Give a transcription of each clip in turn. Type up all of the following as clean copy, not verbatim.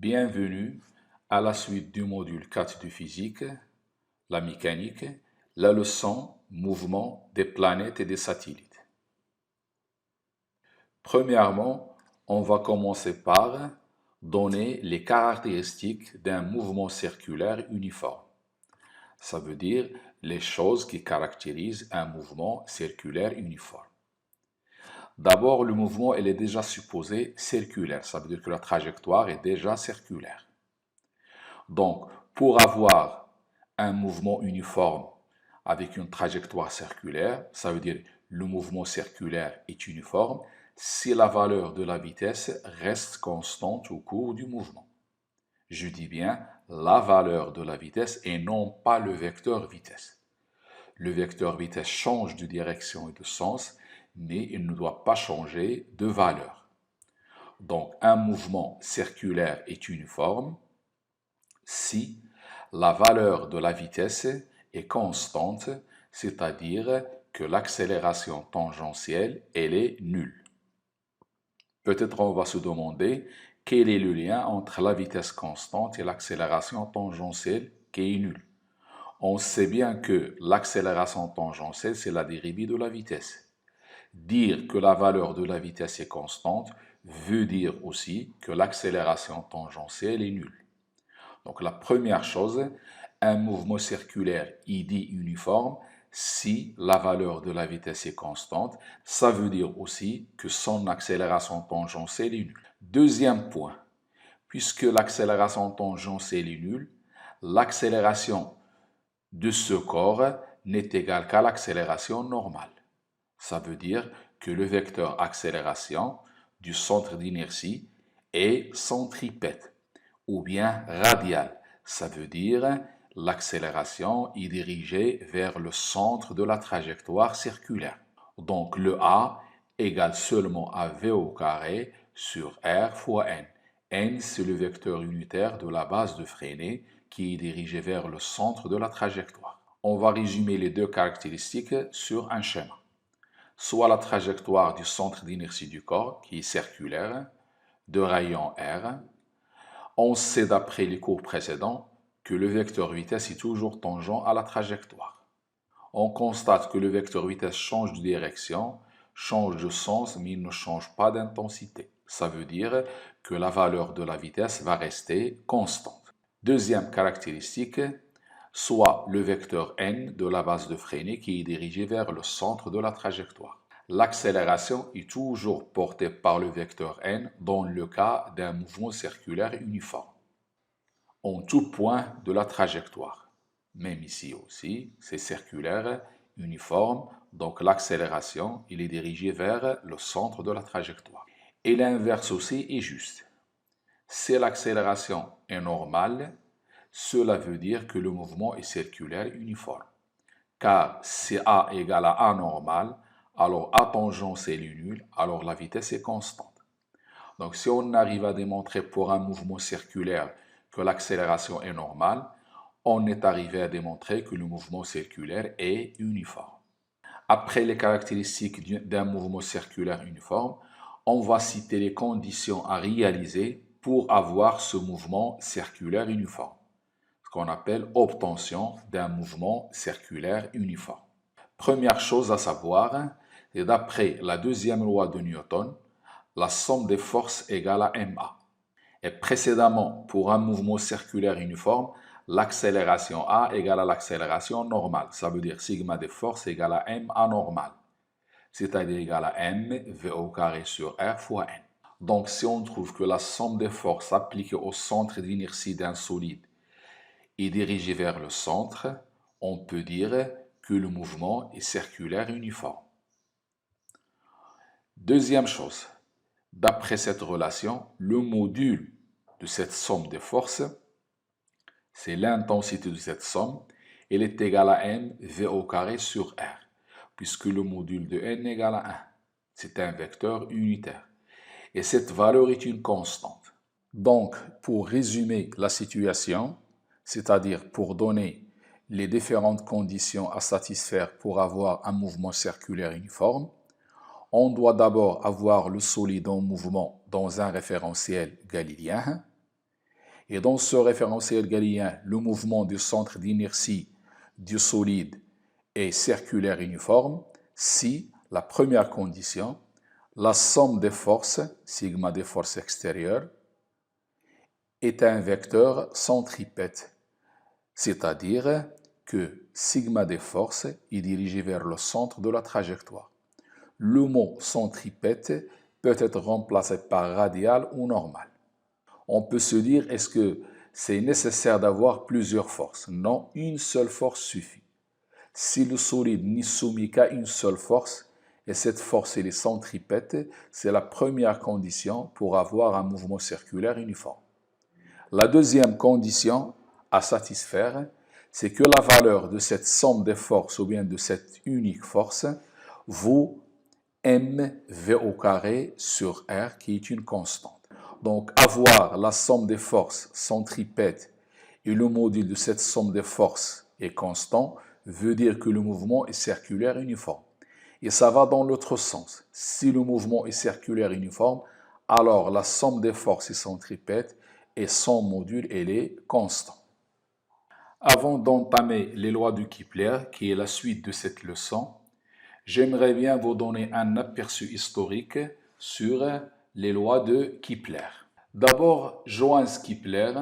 Bienvenue à la suite du module 4 de physique, la mécanique, la leçon mouvement des planètes et des satellites. Premièrement, on va commencer par donner les caractéristiques d'un mouvement circulaire uniforme. Ça veut dire les choses qui caractérisent un mouvement circulaire uniforme. D'abord, le mouvement est déjà supposé circulaire. Ça veut dire que la trajectoire est déjà circulaire. Donc, pour avoir un mouvement uniforme avec une trajectoire circulaire, ça veut dire le mouvement circulaire est uniforme si la valeur de la vitesse reste constante au cours du mouvement. Je dis bien la valeur de la vitesse et non pas le vecteur vitesse. Le vecteur vitesse change de direction et de sens, mais il ne doit pas changer de valeur. Donc, un mouvement circulaire est uniforme si la valeur de la vitesse est constante, c'est-à-dire que l'accélération tangentielle, elle est nulle. Peut-être on va se demander quel est le lien entre la vitesse constante et l'accélération tangentielle qui est nulle. On sait bien que l'accélération tangentielle, c'est la dérivée de la vitesse. Dire que la valeur de la vitesse est constante veut dire aussi que l'accélération tangentielle est nulle. Donc la première chose, un mouvement circulaire, il dit uniforme si la valeur de la vitesse est constante. Ça veut dire aussi que son accélération tangentielle est nulle. Deuxième point, puisque l'accélération tangentielle est nulle, l'accélération de ce corps n'est égale qu'à l'accélération normale. Ça veut dire que le vecteur accélération du centre d'inertie est centripète ou bien radial. Ça veut dire l'accélération est dirigée vers le centre de la trajectoire circulaire. Donc le A égale seulement à V au carré sur R fois N. N, c'est le vecteur unitaire de la base de freinée qui est dirigé vers le centre de la trajectoire. On va résumer les deux caractéristiques sur un schéma. Soit la trajectoire du centre d'inertie du corps, qui est circulaire, de rayon R. On sait d'après les cours précédents que le vecteur vitesse est toujours tangent à la trajectoire. On constate que le vecteur vitesse change de direction, change de sens, mais il ne change pas d'intensité. Ça veut dire que la valeur de la vitesse va rester constante. Deuxième caractéristique, soit le vecteur n de la base de freinée qui est dirigé vers le centre de la trajectoire. L'accélération est toujours portée par le vecteur n dans le cas d'un mouvement circulaire uniforme, en tout point de la trajectoire. Même ici aussi, c'est circulaire, uniforme, donc l'accélération, il est dirigé vers le centre de la trajectoire. Et l'inverse aussi est juste. Si l'accélération est normale, cela veut dire que le mouvement est circulaire uniforme. Car si A égale à A normal, alors A tangentielle est nulle, alors la vitesse est constante. Donc si on arrive à démontrer pour un mouvement circulaire que l'accélération est normale, on est arrivé à démontrer que le mouvement circulaire est uniforme. Après les caractéristiques d'un mouvement circulaire uniforme, on va citer les conditions à réaliser pour avoir ce mouvement circulaire uniforme, ce qu'on appelle obtention d'un mouvement circulaire uniforme. Première chose à savoir, c'est d'après la deuxième loi de Newton, la somme des forces égale à ma. Et précédemment, pour un mouvement circulaire uniforme, l'accélération A égale à l'accélération normale. Ça veut dire sigma des forces égale à ma normale, c'est-à-dire égale à m v au carré sur r fois n. Donc si on trouve que la somme des forces appliquées au centre d'inertie d'un solide est dirigée vers le centre, on peut dire que le mouvement est circulaire uniforme. Deuxième chose, d'après cette relation, le module de cette somme des forces, c'est l'intensité de cette somme, elle est égale à m v au carré sur r, puisque le module de n est égal à 1. C'est un vecteur unitaire. Et cette valeur est une constante. Donc, pour résumer la situation, c'est-à-dire pour donner les différentes conditions à satisfaire pour avoir un mouvement circulaire uniforme, on doit d'abord avoir le solide en mouvement dans un référentiel galiléen Et dans ce référentiel galiléen, le mouvement du centre d'inertie du solide est circulaire uniforme si la première condition, la somme des forces, sigma des forces extérieures, est un vecteur centripète, c'est-à-dire que sigma des forces est dirigé vers le centre de la trajectoire. Le mot centripète peut être remplacé par radial ou normal. On peut se dire, est-ce que c'est nécessaire d'avoir plusieurs forces? Non, une seule force suffit. Si le solide n'est soumis qu'à une seule force, et cette force est centripète, c'est la première condition pour avoir un mouvement circulaire uniforme. La deuxième condition à satisfaire, c'est que la valeur de cette somme des forces ou bien de cette unique force vaut mv au carré sur r qui est une constante. Donc avoir la somme des forces centripète et le module de cette somme des forces est constant veut dire que le mouvement est circulaire uniforme. Et ça va dans l'autre sens. Si le mouvement est circulaire uniforme, alors la somme des forces est centripète et son module, elle est constant. Avant d'entamer les lois de Kepler, qui est la suite de cette leçon, j'aimerais bien vous donner un aperçu historique sur les lois de Kepler. D'abord, Johannes Kepler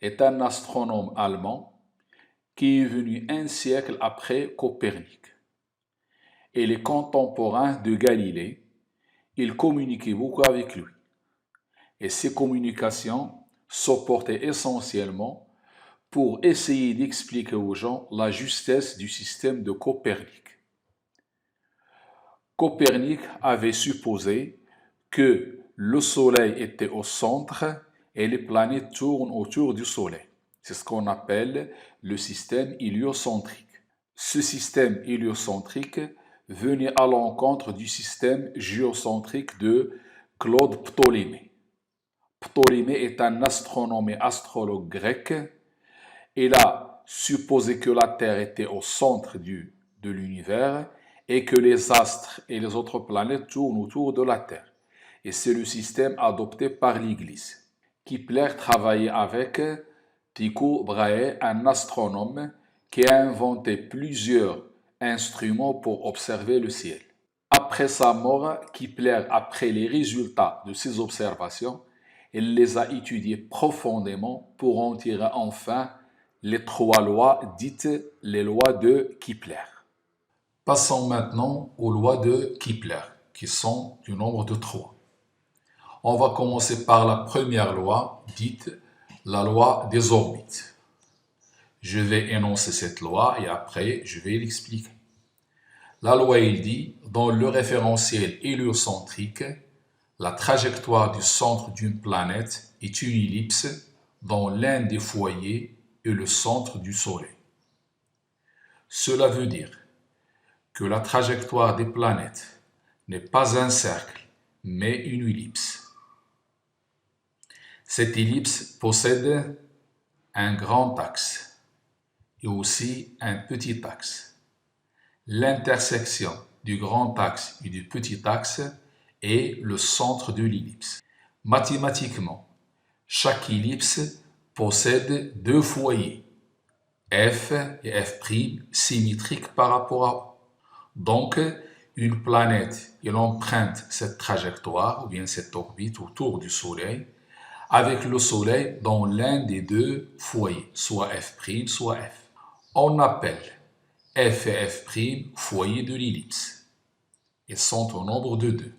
est un astronome allemand qui est venu un siècle après Copernic. Il est contemporain de Galilée. Il communiquait beaucoup avec lui. Et ces communications se portaient essentiellement pour essayer d'expliquer aux gens la justesse du système de Copernic. Copernic avait supposé que le Soleil était au centre et les planètes tournent autour du Soleil. C'est ce qu'on appelle le système héliocentrique. Ce système héliocentrique venait à l'encontre du système géocentrique de Claude Ptolémée. Ptolémée est un astronome et astrologue grec. Il a supposé que la Terre était au centre de l'univers et que les astres et les autres planètes tournent autour de la Terre. Et c'est le système adopté par l'Église. Kepler travaillait avec Tycho Brahe, un astronome qui a inventé plusieurs instruments pour observer le ciel. Après sa mort, Kepler a pris les résultats de ses observations et les a étudiés profondément pour en tirer enfin les trois lois dites les lois de Kepler. Passons maintenant aux lois de Kepler, qui sont du nombre de 3. On va commencer par la première loi, dite la loi des orbites. Je vais énoncer cette loi et après je vais l'expliquer. La loi, il dit, dans le référentiel héliocentrique, la trajectoire du centre d'une planète est une ellipse dont l'un des foyers est le centre du Soleil. Cela veut dire que la trajectoire des planètes n'est pas un cercle, mais une ellipse. Cette ellipse possède un grand axe et aussi un petit axe. L'intersection du grand axe et du petit axe est le centre de l'ellipse. Mathématiquement, chaque ellipse possède deux foyers, F et F' symétriques par rapport à eux. Donc, une planète, elle emprunte cette trajectoire ou bien cette orbite autour du Soleil avec le Soleil dans l'un des deux foyers, soit F', soit F. On appelle F et F' foyers de l'ellipse. Ils sont au nombre de 2.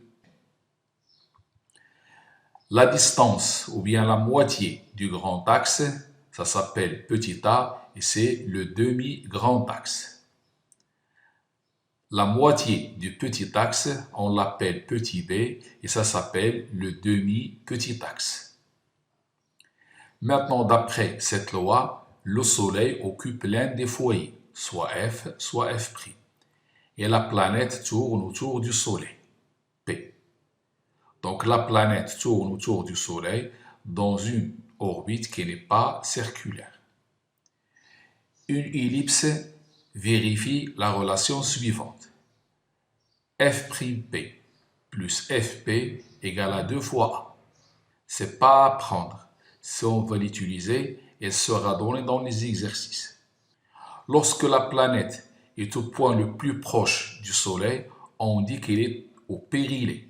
La distance, ou bien la moitié du grand axe, ça s'appelle petit a et c'est le demi-grand axe. La moitié du petit axe, on l'appelle petit b et ça s'appelle le demi-petit axe. Maintenant, d'après cette loi, le Soleil occupe l'un des foyers, soit F, soit F'. Et la planète tourne autour du Soleil, P. Donc la planète tourne autour du Soleil dans une orbite qui n'est pas circulaire. Une ellipse vérifie la relation suivante. F'P plus Fp égale à 2 fois A. C'est pas à prendre. Si on va l'utiliser, elle sera donnée dans les exercices. Lorsque la planète est au point le plus proche du Soleil, on dit qu'elle est au périlée.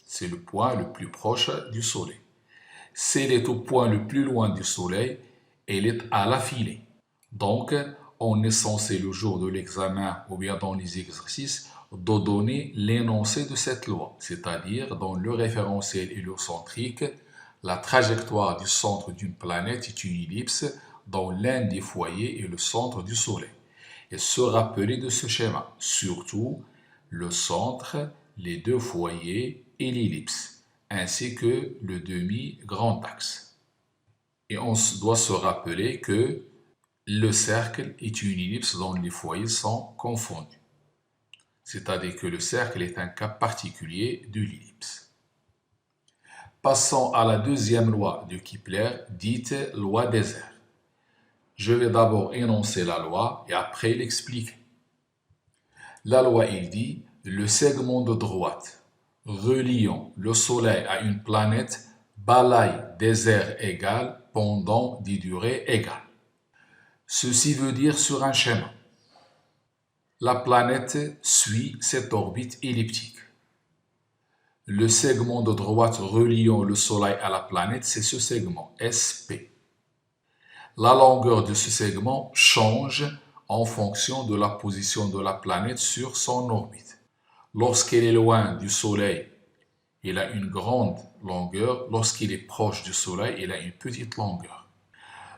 C'est le point le plus proche du Soleil. Si elle est au point le plus loin du Soleil, elle est à l'affilée. Donc, on est censé le jour de l'examen ou bien dans les exercices de donner l'énoncé de cette loi, c'est-à-dire dans le référentiel héliocentrique, la trajectoire du centre d'une planète est une ellipse dont l'un des foyers est le centre du Soleil. Et se rappeler de ce schéma, surtout le centre, les deux foyers et l'ellipse, ainsi que le demi-grand axe. Et on doit se rappeler que le cercle est une ellipse dont les foyers sont confondus. C'est-à-dire que le cercle est un cas particulier de l'ellipse. Passons à la deuxième loi de Kepler, dite loi des airs. Je vais d'abord énoncer la loi et après l'expliquer. La loi, il dit, le segment de droite reliant le Soleil à une planète balaye des aires égales pendant des durées égales. Ceci veut dire sur un schéma. La planète suit cette orbite elliptique. Le segment de droite reliant le Soleil à la planète, c'est ce segment, SP. La longueur de ce segment change en fonction de la position de la planète sur son orbite. Lorsqu'elle est loin du Soleil, elle a une grande longueur. Lorsqu'il est proche du Soleil, elle a une petite longueur.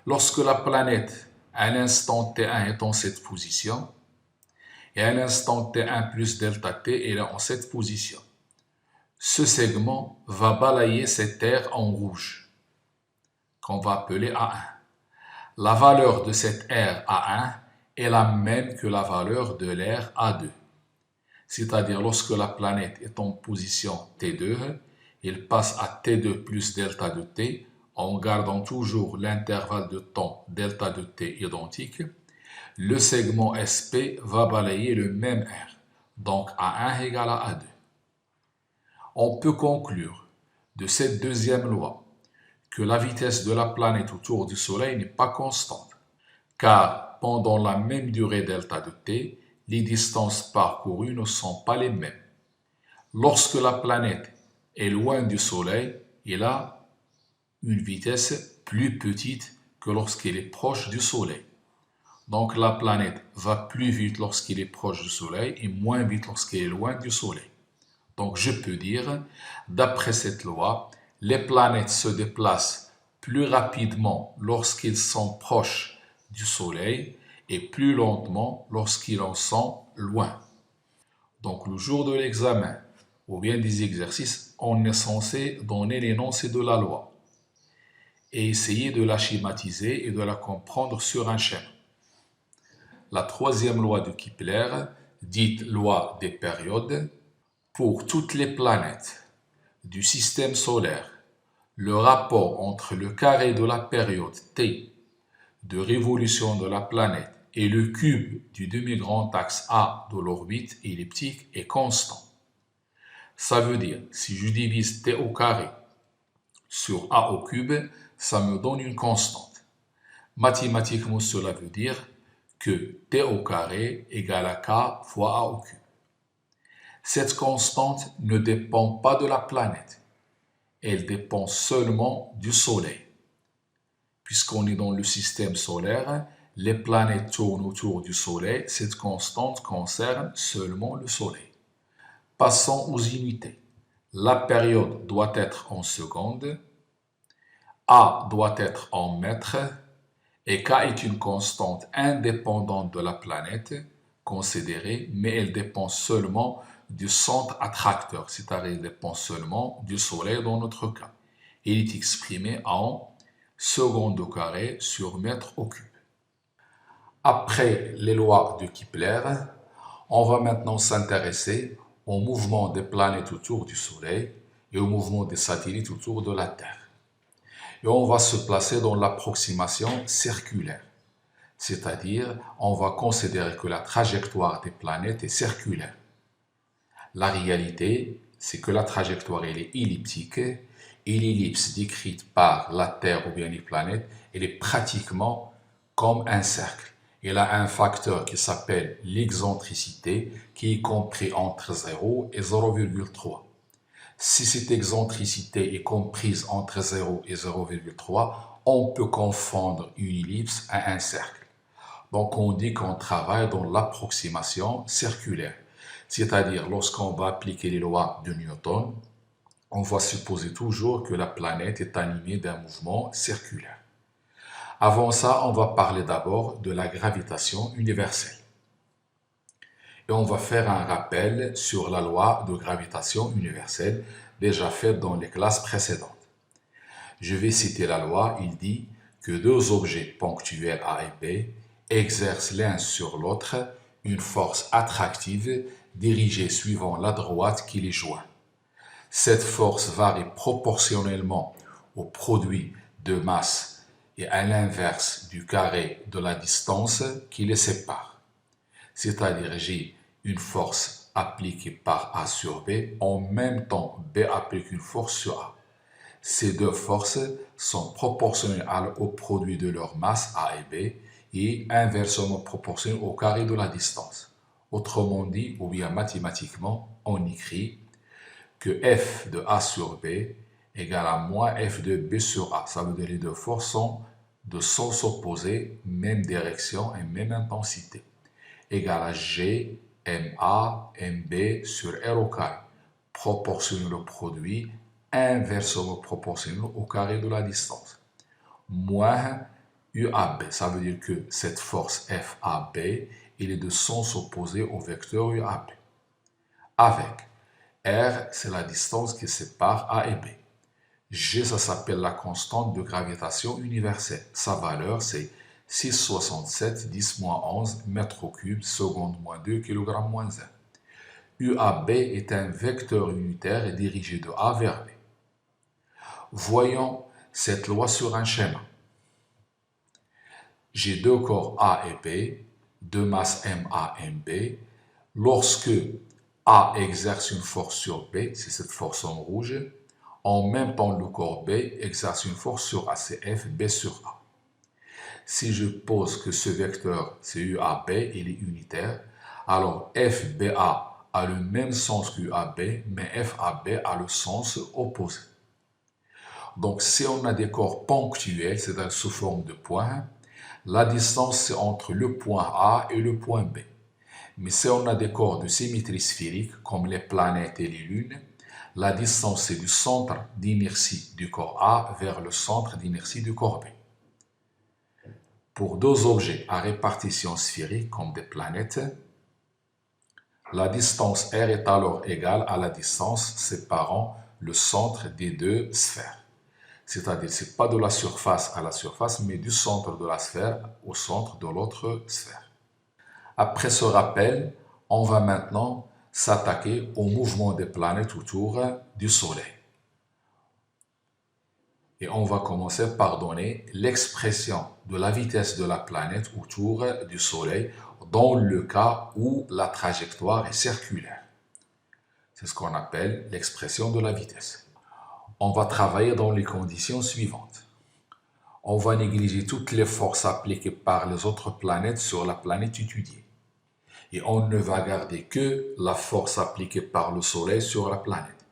Lorsque la planète, à l'instant T1, est en cette position, et à l'instant T1 plus delta T, elle est en cette position. Ce segment va balayer cette aire en rouge, qu'on va appeler A1. La valeur de cette aire A1 est la même que la valeur de l'aire A2. C'est-à-dire lorsque la planète est en position T2, elle passe à T2 plus delta de T, en gardant toujours l'intervalle de temps delta de T identique. Le segment SP va balayer le même R, donc A1 égale à A2. On peut conclure de cette deuxième loi que la vitesse de la planète autour du Soleil n'est pas constante, car pendant la même durée delta de T, les distances parcourues ne sont pas les mêmes. Lorsque la planète est loin du Soleil, elle a une vitesse plus petite que lorsqu'elle est proche du Soleil. Donc la planète va plus vite lorsqu'elle est proche du Soleil et moins vite lorsqu'elle est loin du Soleil. Donc je peux dire, d'après cette loi, les planètes se déplacent plus rapidement lorsqu'ils sont proches du Soleil et plus lentement lorsqu'ils en sont loin. Donc le jour de l'examen ou bien des exercices, on est censé donner l'énoncé de la loi et essayer de la schématiser et de la comprendre sur un schéma. La troisième loi de Kepler, dite loi des périodes, pour toutes les planètes du système solaire, le rapport entre le carré de la période T de révolution de la planète et le cube du demi-grand axe A de l'orbite elliptique est constant. Ça veut dire, si je divise T au carré sur A au cube, ça me donne une constante. Mathématiquement, cela veut dire que T au carré égale à K fois A au cube. Cette constante ne dépend pas de la planète, elle dépend seulement du Soleil. Puisqu'on est dans le système solaire, les planètes tournent autour du Soleil, cette constante concerne seulement le Soleil. Passons aux unités. La période doit être en secondes, A doit être en mètres, et K est une constante indépendante de la planète considérée, mais elle dépend seulement du centre attracteur, c'est-à-dire elle dépend seulement du Soleil dans notre cas. Il est exprimé en secondes au carré sur mètre au cube. Après les lois de Kepler, on va maintenant s'intéresser au mouvement des planètes autour du Soleil et au mouvement des satellites autour de la Terre. Et on va se placer dans l'approximation circulaire, c'est-à-dire on va considérer que la trajectoire des planètes est circulaire. La réalité, c'est que la trajectoire elle est elliptique et l'ellipse décrite par la Terre ou bien les planètes, elle est pratiquement comme un cercle. Elle a un facteur qui s'appelle l'excentricité, qui est compris entre 0 et 0,3. Si cette excentricité est comprise entre 0 et 0,3, on peut confondre une ellipse à un cercle. Donc on dit qu'on travaille dans l'approximation circulaire. C'est-à-dire, lorsqu'on va appliquer les lois de Newton, on va supposer toujours que la planète est animée d'un mouvement circulaire. Avant ça, on va parler d'abord de la gravitation universelle. Et on va faire un rappel sur la loi de gravitation universelle déjà faite dans les classes précédentes. Je vais citer la loi, il dit que deux objets ponctuels A et B exercent l'un sur l'autre une force attractive dirigée suivant la droite qui les joint. Cette force varie proportionnellement au produit de masse et à l'inverse du carré de la distance qui les sépare. C'est-à-dire j'ai une force appliquée par A sur B, en même temps B applique une force sur A. Ces deux forces sont proportionnelles au produit de leur masse A et B et inversement proportionnelles au carré de la distance. Autrement dit, ou bien mathématiquement, on écrit que F de A sur B égale à moins F de B sur A. Ça veut dire que les deux forces sont de sens opposés, même direction et même intensité. Égale à G, MA, MB sur R au carré. Proportionnel au produit, inversement proportionnel au carré de la distance. Moins UAB. Ça veut dire que cette force FAB, il est de sens opposé au vecteur UAB. Avec R, c'est la distance qui sépare A et B. G, ça s'appelle la constante de gravitation universelle. Sa valeur, c'est 6,67 10-11 mètres cubes, seconde moins 2, kg moins 1. UAB est un vecteur unitaire dirigé de A vers B. Voyons cette loi sur un schéma. J'ai deux corps A et B, deux masses MA et MB. Lorsque A exerce une force sur B, c'est cette force en rouge, en même temps le corps B exerce une force sur A, c'est FB sur A. Si je pose que ce vecteur, c'est UAB, il est unitaire, alors FBA a le même sens que UAB, mais FAB a le sens opposé. Donc si on a des corps ponctuels, c'est-à-dire sous forme de points, la distance c'est entre le point A et le point B. Mais si on a des corps de symétrie sphérique, comme les planètes et les lunes, la distance c'est du centre d'inertie du corps A vers le centre d'inertie du corps B. Pour deux objets à répartition sphérique, comme des planètes, la distance R est alors égale à la distance séparant le centre des deux sphères. C'est-à-dire, ce n'est pas de la surface à la surface, mais du centre de la sphère au centre de l'autre sphère. Après ce rappel, on va maintenant s'attaquer au mouvement des planètes autour du Soleil. Et on va commencer par donner l'expression de la vitesse de la planète autour du Soleil dans le cas où la trajectoire est circulaire. C'est ce qu'on appelle l'expression de la vitesse. On va travailler dans les conditions suivantes. On va négliger toutes les forces appliquées par les autres planètes sur la planète étudiée. Et on ne va garder que la force appliquée par le Soleil sur la planète.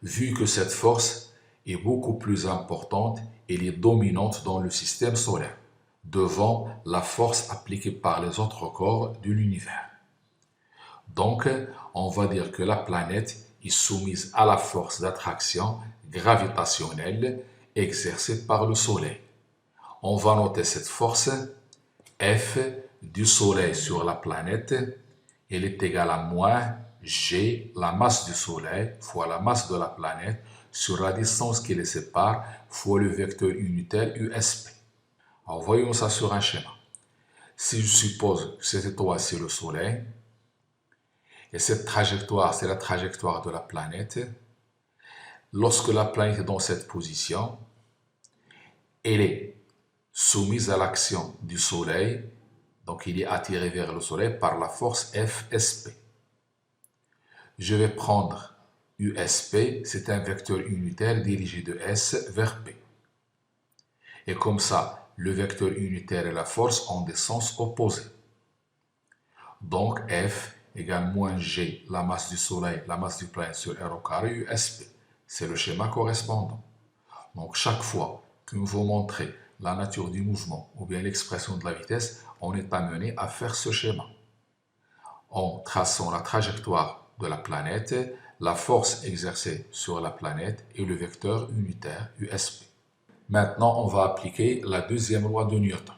Vu que cette force est beaucoup plus importante, elle est dominante dans le système solaire, devant la force appliquée par les autres corps de l'univers. Donc, on va dire que la planète est soumise à la force d'attraction gravitationnelle exercée par le Soleil. On va noter cette force F du Soleil sur la planète, elle est égale à moins G, la masse du Soleil, fois la masse de la planète, sur la distance qui les sépare, fois le vecteur unitaire USP. Alors voyons ça sur un schéma. Si je suppose que cette étoile c'est le Soleil, et cette trajectoire c'est la trajectoire de la planète, lorsque la planète est dans cette position, elle est soumise à l'action du Soleil, donc il est attiré vers le Soleil par la force FSP. Je vais prendre USP, c'est un vecteur unitaire dirigé de S vers P. Et comme ça, le vecteur unitaire et la force ont des sens opposés. Donc F égale moins G, la masse du Soleil, la masse du planète sur R au carré USP. C'est le schéma correspondant. Donc chaque fois que nous vous montrez la nature du mouvement ou bien l'expression de la vitesse, on est amené à faire ce schéma. En traçant la trajectoire de la planète, la force exercée sur la planète et le vecteur unitaire USP. Maintenant, on va appliquer la deuxième loi de Newton.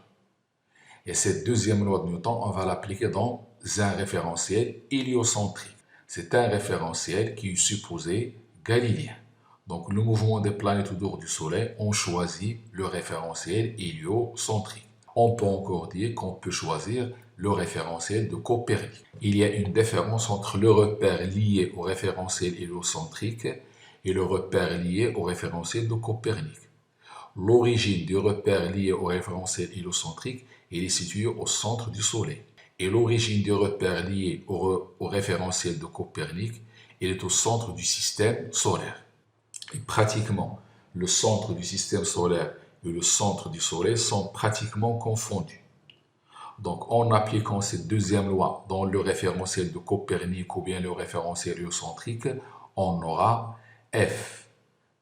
Et cette deuxième loi de Newton, on va l'appliquer dans un référentiel héliocentrique. C'est un référentiel qui est supposé galiléen. Donc le mouvement des planètes autour du Soleil, on choisit le référentiel héliocentrique. On peut encore dire qu'on peut choisir le référentiel de Copernic. Il y a une différence entre le repère lié au référentiel héliocentrique et le repère lié au référentiel de Copernic. L'origine du repère lié au référentiel héliocentrique est située au centre du Soleil. Et l'origine du repère lié au référentiel de Copernic est au centre du système solaire. Et pratiquement, le centre du système solaire et le centre du Soleil sont pratiquement confondus. Donc, en appliquant cette deuxième loi dans le référentiel de Copernic ou bien le référentiel héliocentrique, on aura F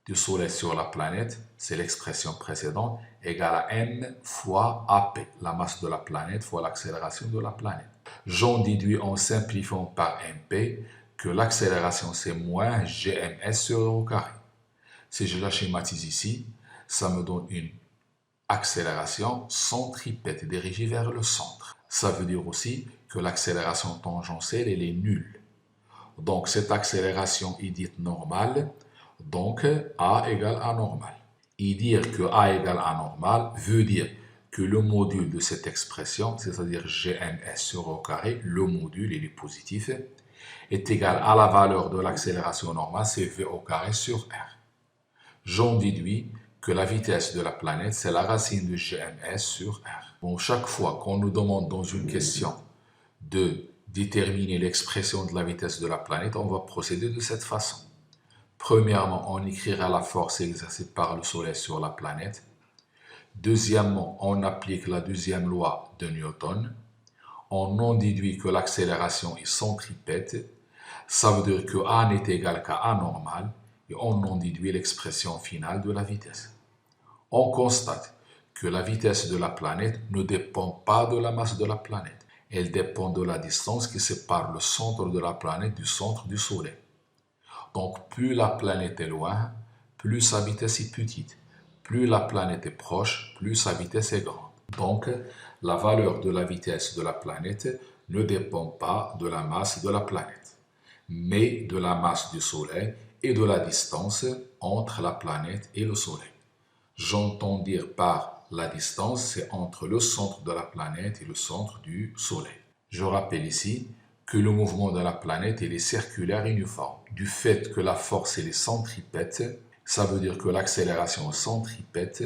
du Soleil sur la planète, c'est l'expression précédente, égale à m fois AP, la masse de la planète fois l'accélération de la planète. J'en déduis en simplifiant par mp que l'accélération c'est moins gms sur r au carré. Si je la schématise ici, ça me donne une accélération centripète dirigée vers le centre. Ça veut dire aussi que l'accélération tangentielle elle est nulle. Donc cette accélération est dite normale. Donc, A égale A normal. Et dire que A égale A normal veut dire que le module de cette expression, c'est-à-dire gms sur au carré, le module, il est positif, est égal à la valeur de l'accélération normale, c'est v au carré sur r. J'en déduis que la vitesse de la planète, c'est la racine de gms sur r. Bon, chaque fois qu'on nous demande dans une question de déterminer l'expression de la vitesse de la planète, on va procéder de cette façon. Premièrement, on écrira la force exercée par le Soleil sur la planète. Deuxièmement, on applique la deuxième loi de Newton. On en déduit que l'accélération est centripète. Ça veut dire que A n'est égal qu'à A normal. Et on en déduit l'expression finale de la vitesse. On constate que la vitesse de la planète ne dépend pas de la masse de la planète. Elle dépend de la distance qui sépare le centre de la planète du centre du Soleil. Donc, plus la planète est loin, plus sa vitesse est petite. Plus la planète est proche, plus sa vitesse est grande. Donc, la valeur de la vitesse de la planète ne dépend pas de la masse de la planète, mais de la masse du Soleil et de la distance entre la planète et le Soleil. J'entends dire par la distance, c'est entre le centre de la planète et le centre du Soleil. Je rappelle ici que le mouvement de la planète est circulaire uniforme. Du fait que la force est centripète, ça veut dire que l'accélération est centripète,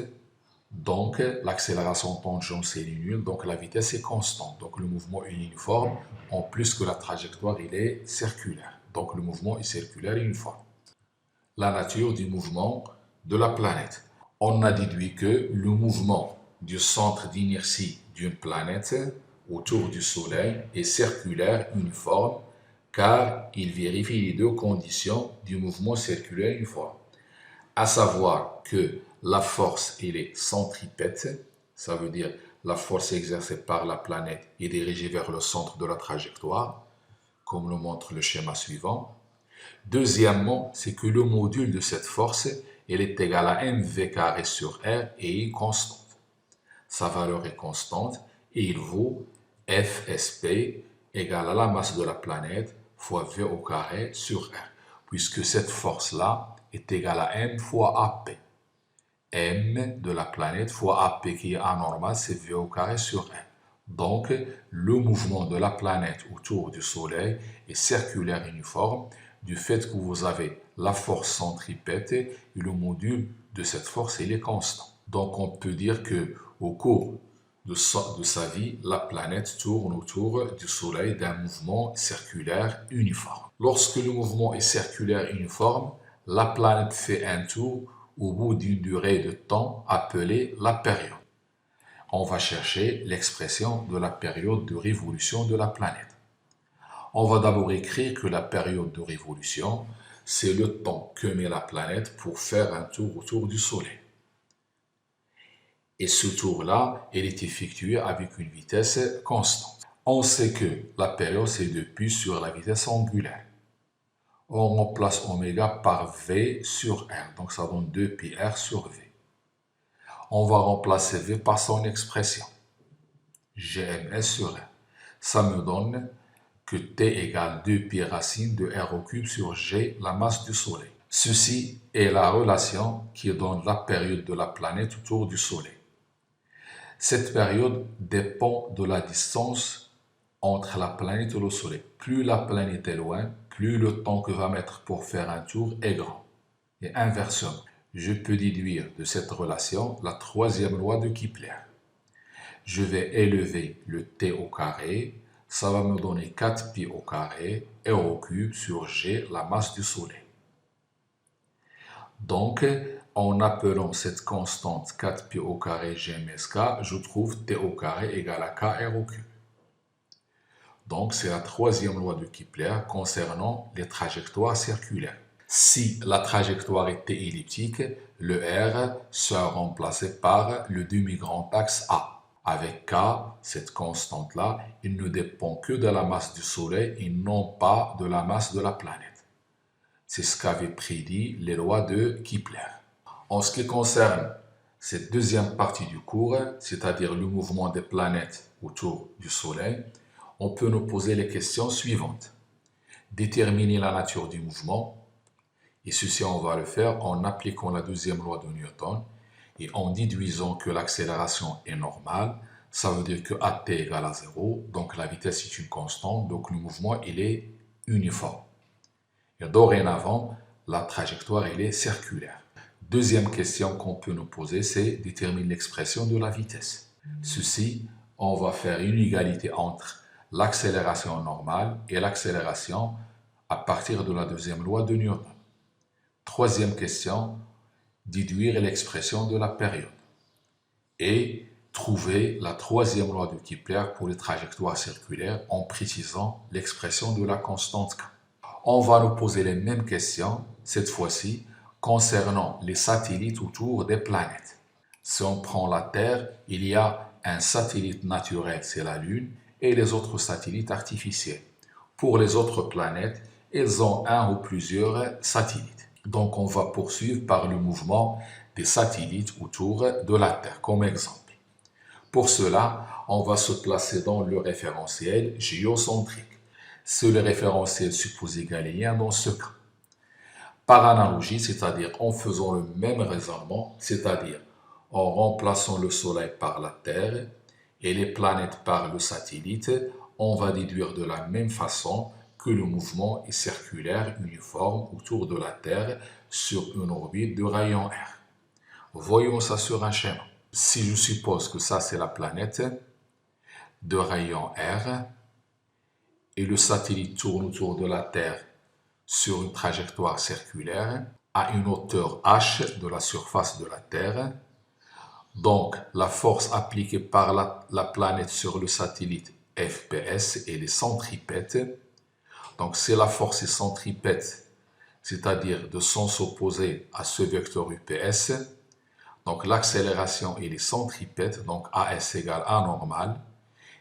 donc l'accélération tangentielle est nulle, donc la vitesse est constante. Donc le mouvement est uniforme, en plus que la trajectoire il est circulaire. Donc le mouvement est circulaire uniforme. La nature du mouvement de la planète. On a déduit que le mouvement du centre d'inertie d'une planète autour du Soleil est circulaire uniforme car il vérifie les deux conditions du mouvement circulaire uniforme, à savoir que la force elle est centripète, ça veut dire la force exercée par la planète est dirigée vers le centre de la trajectoire, comme le montre le schéma suivant. Deuxièmement, c'est que le module de cette force elle est égal à mv carré sur r et est constante. Sa valeur est constante et il vaut FSP égale à la masse de la planète fois V au carré sur R, puisque cette force-là est égale à M fois AP. M de la planète fois AP qui est anormal, c'est V au carré sur R. Donc, le mouvement de la planète autour du Soleil est circulaire uniforme du fait que vous avez la force centripète et le module de cette force il est constant. Donc, on peut dire que au cours de sa vie, la planète tourne autour du Soleil d'un mouvement circulaire uniforme. Lorsque le mouvement est circulaire uniforme, la planète fait un tour au bout d'une durée de temps appelée la période. On va chercher l'expression de la période de révolution de la planète. On va d'abord écrire que la période de révolution, c'est le temps que met la planète pour faire un tour autour du Soleil. Et ce tour-là, il est effectué avec une vitesse constante. On sait que la période, c'est de pi sur la vitesse angulaire. On remplace oméga par V sur R, donc ça donne 2 pi R sur V. On va remplacer V par son expression, Gms sur R. Ça me donne que T égale 2 pi racine de R au cube sur G, la masse du Soleil. Ceci est la relation qui donne la période de la planète autour du Soleil. Cette période dépend de la distance entre la planète et le Soleil. Plus la planète est loin, plus le temps que va mettre pour faire un tour est grand. Et inversement, je peux déduire de cette relation la troisième loi de Kepler. Je vais élever le T au carré, ça va me donner 4 pi au carré, R au cube sur G, la masse du Soleil. Donc, en appelant cette constante 4 pi au carré Gms k, je trouve T au carré égale à KR au cube. Donc, c'est la troisième loi de Kepler concernant les trajectoires circulaires. Si la trajectoire était elliptique, le R sera remplacé par le demi-grand axe A. Avec K, cette constante-là, il ne dépend que de la masse du Soleil et non pas de la masse de la planète. C'est ce qu'avaient prédit les lois de Kepler. En ce qui concerne cette deuxième partie du cours, c'est-à-dire le mouvement des planètes autour du Soleil, on peut nous poser les questions suivantes. Déterminer la nature du mouvement, et ceci on va le faire en appliquant la deuxième loi de Newton et en déduisant que l'accélération est normale, ça veut dire que at égale à 0, donc la vitesse est une constante, donc le mouvement il est uniforme. Et dorénavant, la trajectoire elle est circulaire. Deuxième question qu'on peut nous poser, c'est déterminer l'expression de la vitesse. Ceci, on va faire une égalité entre l'accélération normale et l'accélération à partir de la deuxième loi de Newton. Troisième question, déduire l'expression de la période. Et trouver la troisième loi de Kepler pour les trajectoires circulaires en précisant l'expression de la constante K. On va nous poser les mêmes questions, cette fois-ci, concernant les satellites autour des planètes. Si on prend la Terre, il y a un satellite naturel, c'est la Lune, et les autres satellites artificiels. Pour les autres planètes, ils ont un ou plusieurs satellites. Donc on va poursuivre par le mouvement des satellites autour de la Terre, comme exemple. Pour cela, on va se placer dans le référentiel géocentrique. C'est le référentiel supposé galiléen dans ce cas. Par analogie, c'est-à-dire en faisant le même raisonnement, c'est-à-dire en remplaçant le Soleil par la Terre et les planètes par le satellite, on va déduire de la même façon que le mouvement est circulaire uniforme autour de la Terre sur une orbite de rayon R. Voyons ça sur un schéma. Si je suppose que ça c'est la planète de rayon R et le satellite tourne autour de la Terre sur une trajectoire circulaire à une hauteur h de la surface de la Terre, donc la force appliquée par la planète sur le satellite FPS et les centripètes. Donc si la force est centripète, c'est-à-dire de sens opposé à ce vecteur UPS, donc l'accélération est les centripètes, donc AS égale A normal,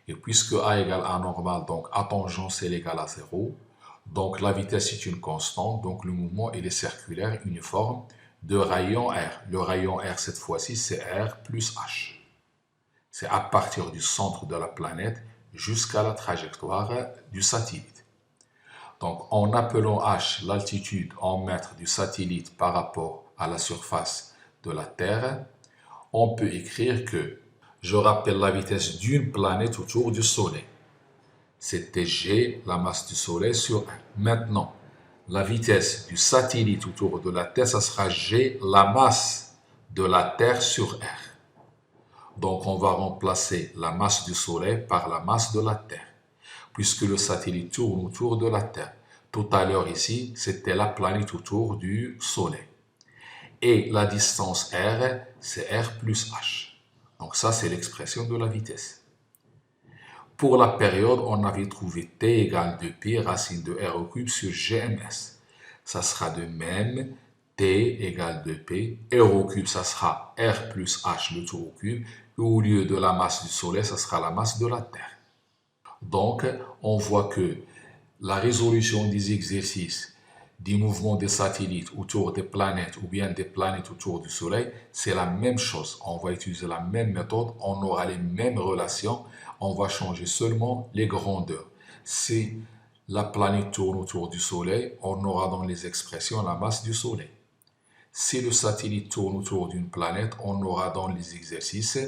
et puisque A égale A normal, donc A tangentielle égale à 0, donc la vitesse est une constante, donc le mouvement il est circulaire uniforme de rayon R. Le rayon R cette fois-ci c'est R plus H. C'est à partir du centre de la planète jusqu'à la trajectoire du satellite. Donc en appelant H l'altitude en mètres du satellite par rapport à la surface de la Terre, on peut écrire que, je rappelle la vitesse d'une planète autour du Soleil. C'était G, la masse du Soleil sur R. Maintenant, la vitesse du satellite autour de la Terre, ça sera G, la masse de la Terre sur R. Donc on va remplacer la masse du Soleil par la masse de la Terre, puisque le satellite tourne autour de la Terre. Tout à l'heure ici, c'était la planète autour du Soleil. Et la distance r, c'est r plus h. Donc ça, c'est l'expression de la vitesse. Pour la période, on avait trouvé t égale 2pi racine de r au cube sur gms. Ça sera de même, t égale 2p, r au cube, ça sera r plus h le tout au cube, et au lieu de la masse du Soleil, ça sera la masse de la Terre. Donc, on voit que la résolution des exercices des mouvements des satellites autour des planètes ou bien des planètes autour du Soleil, c'est la même chose. On va utiliser la même méthode, on aura les mêmes relations, on va changer seulement les grandeurs. Si la planète tourne autour du Soleil, on aura dans les expressions la masse du Soleil. Si le satellite tourne autour d'une planète, on aura dans les exercices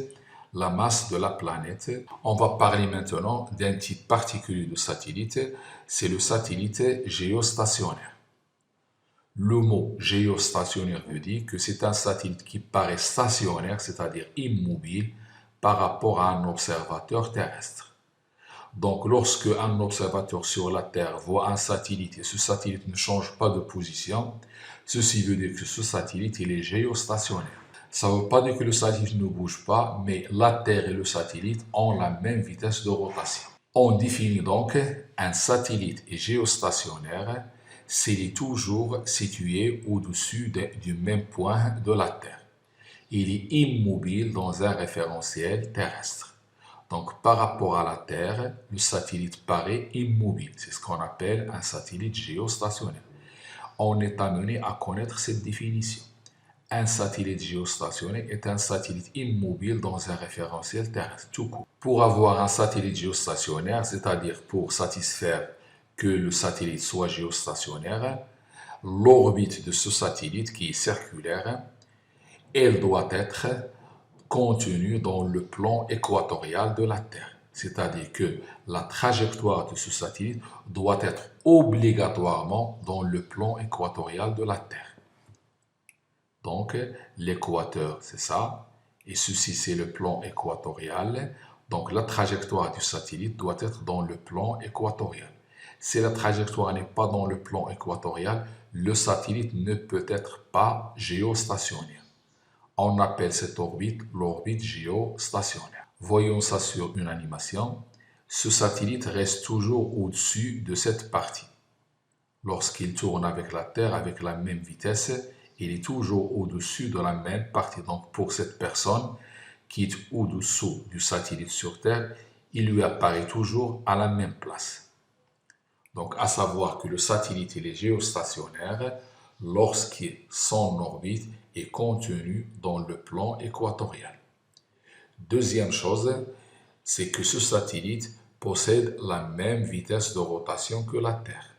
la masse de la planète. On va parler maintenant d'un type particulier de satellite, c'est le satellite géostationnaire. Le mot géostationnaire veut dire que c'est un satellite qui paraît stationnaire, c'est-à-dire immobile, par rapport à un observateur terrestre. Donc, lorsque un observateur sur la Terre voit un satellite et ce satellite ne change pas de position, ceci veut dire que ce satellite il est géostationnaire. Ça ne veut pas dire que le satellite ne bouge pas, mais la Terre et le satellite ont la même vitesse de rotation. On définit donc un satellite géostationnaire s'il est toujours situé au-dessus du même point de la Terre. Il est immobile dans un référentiel terrestre. Donc, par rapport à la Terre, le satellite paraît immobile. C'est ce qu'on appelle un satellite géostationnaire. On est amené à connaître cette définition. Un satellite géostationnaire est un satellite immobile dans un référentiel terrestre, tout court. Pour avoir un satellite géostationnaire, c'est-à-dire pour satisfaire que le satellite soit géostationnaire, l'orbite de ce satellite qui est circulaire, elle doit être contenue dans le plan équatorial de la Terre. C'est-à-dire que la trajectoire de ce satellite doit être obligatoirement dans le plan équatorial de la Terre. Donc, l'équateur, c'est ça. Et ceci, c'est le plan équatorial. Donc, la trajectoire du satellite doit être dans le plan équatorial. Si la trajectoire n'est pas dans le plan équatorial, le satellite ne peut être pas géostationnaire. On appelle cette orbite l'orbite géostationnaire. Voyons ça sur une animation. Ce satellite reste toujours au-dessus de cette partie. Lorsqu'il tourne avec la Terre avec la même vitesse, il est toujours au-dessus de la même partie. Donc pour cette personne qui est au-dessous du satellite sur Terre, il lui apparaît toujours à la même place. Donc à savoir que le satellite est géostationnaire lorsque son orbite est contenu dans le plan équatorial. Deuxième chose, c'est que ce satellite possède la même vitesse de rotation que la Terre.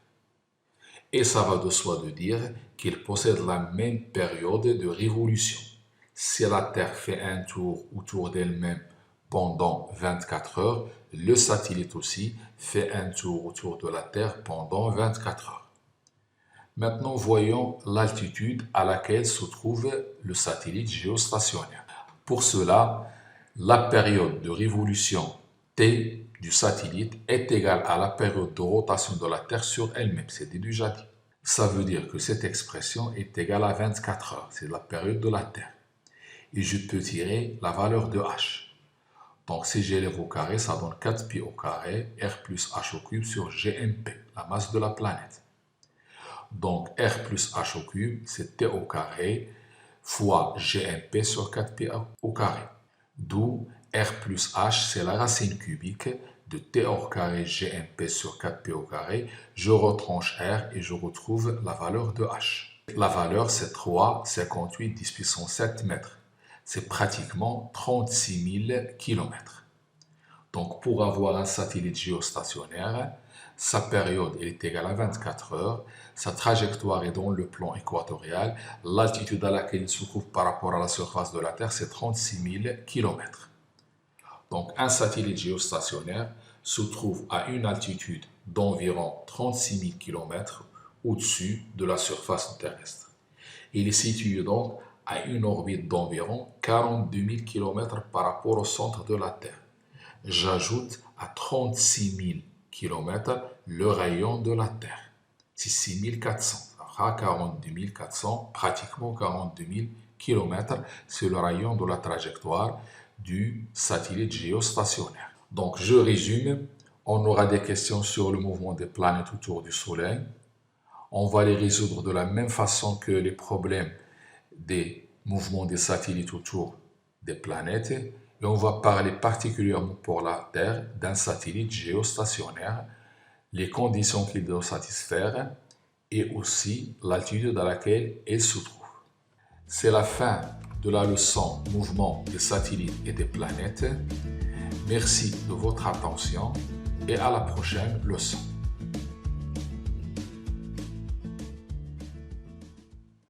Et ça va de soi de dire qu'il possède la même période de révolution. Si la Terre fait un tour autour d'elle-même pendant 24 heures, le satellite aussi fait un tour autour de la Terre pendant 24 heures. Maintenant, voyons l'altitude à laquelle se trouve le satellite géostationnaire. Pour cela, la période de révolution T du satellite est égale à la période de rotation de la Terre sur elle-même. C'est déjà dit. Ça veut dire que cette expression est égale à 24 heures. C'est la période de la Terre. Et je peux tirer la valeur de H. Donc si j'élève au carré, ça donne 4pi au carré, R plus H au cube sur GMP, la masse de la planète. Donc R plus H au cube, c'est T au carré fois GMP sur 4pi au carré. D'où R plus H, c'est la racine cubique de T au carré GMP sur 4pi au carré. Je retranche R et je retrouve la valeur de H. La valeur, c'est 3,58 10 puissance 7 mètres. C'est pratiquement 36 000 km. Donc, pour avoir un satellite géostationnaire, sa période est égale à 24 heures, sa trajectoire est dans le plan équatorial, l'altitude à laquelle il se trouve par rapport à la surface de la Terre, c'est 36 000 km. Donc, un satellite géostationnaire se trouve à une altitude d'environ 36 000 km au-dessus de la surface terrestre. Il est situé donc a une orbite d'environ 42 000 km par rapport au centre de la Terre. J'ajoute à 36 000 km le rayon de la Terre. C'est 6 400. À 42 400, pratiquement 42 000 km, c'est le rayon de la trajectoire du satellite géostationnaire. Donc, je résume. On aura des questions sur le mouvement des planètes autour du Soleil. On va les résoudre de la même façon que les problèmes des mouvements des satellites autour des planètes. Et on va parler particulièrement pour la Terre d'un satellite géostationnaire, les conditions qu'il doit satisfaire et aussi l'altitude à laquelle il se trouve. C'est la fin de la leçon mouvement des satellites et des planètes. Merci de votre attention et à la prochaine leçon.